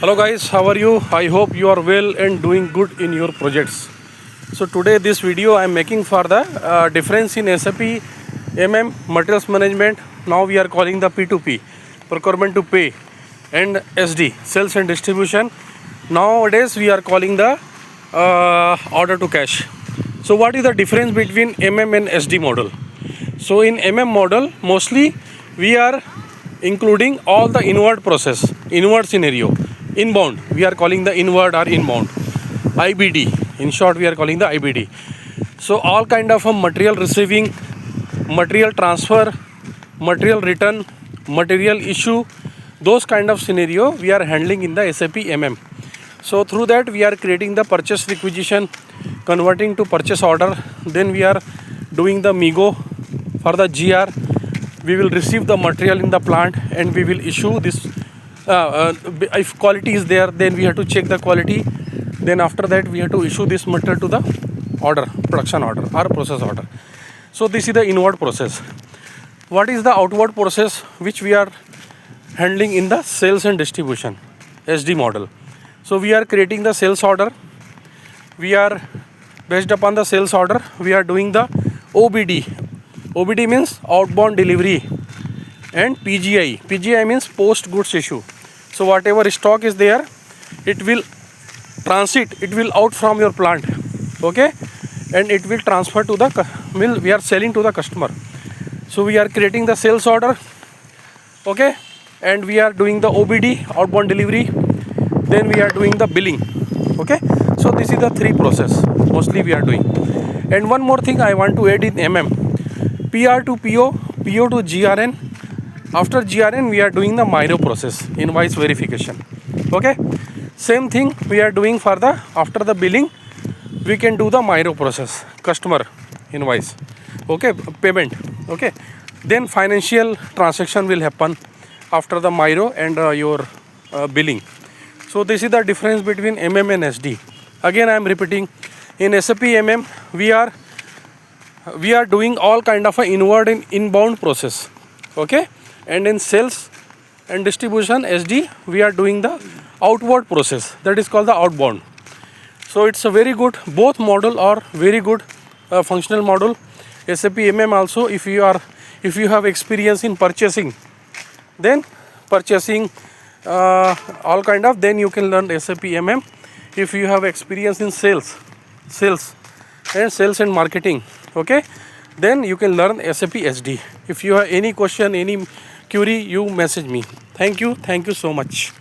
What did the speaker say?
Hello guys, how are you? I hope you are well and doing good in your projects. So today this video I am making for the difference in SAP materials management. Now we are calling the P2P, procurement to pay, and SD, sales and distribution. Nowadays we are calling the order to cash. So what is the difference between and SD model? So in model mostly we are including all the inward process, inward scenario. Inbound, we are calling the inward or inbound. IBD, in short we are calling the IBD. So all kind of a material receiving, material transfer, material return, material issue, those kind of scenario we are handling in the SAP So through that we are creating the purchase requisition, converting to purchase order. Then we are doing the MIGO for the GR. We will receive the material in the plant and we will issue this. If quality is there, then we have to check the quality. Then after that we have to issue this material to the order, production order or process order. So this is the inward process. What is the outward process which we are handling in the sales and distribution, SD model? So we are creating the sales order. We are based upon the sales order, we are doing the OBD. OBD means outbound delivery, and PGI. PGI means post goods issue. So whatever stock is there, it will transit, it will out from your plant, okay, and it will transfer to the mill. We are selling to the customer. So we are creating the sales order, okay, and we are doing the OBD, outbound delivery. Then we are doing the billing, okay. So this is the three process mostly we are doing. And one more thing I want to add in PR to PO, PO to GRN. After GRN we are doing the MIRO process, invoice verification, okay. Same thing we are doing for the after the billing, we can do the MIRO process, customer invoice, okay, payment, okay. Then financial transaction will happen after the MIRO and your billing. So this is the difference between and SD. Again I am repeating, in SAP we are doing all kind of a inward and inbound process, okay. And in sales and distribution SD we are doing the outward process, that is called the outbound. So it's a very good, both model are very good functional model. SAP also, if you have experience in purchasing, then purchasing all kind of, then you can learn SAP If you have experience in sales and marketing, okay, then you can learn SAP SD. If you have any question, any query, you message me. Thank you so much.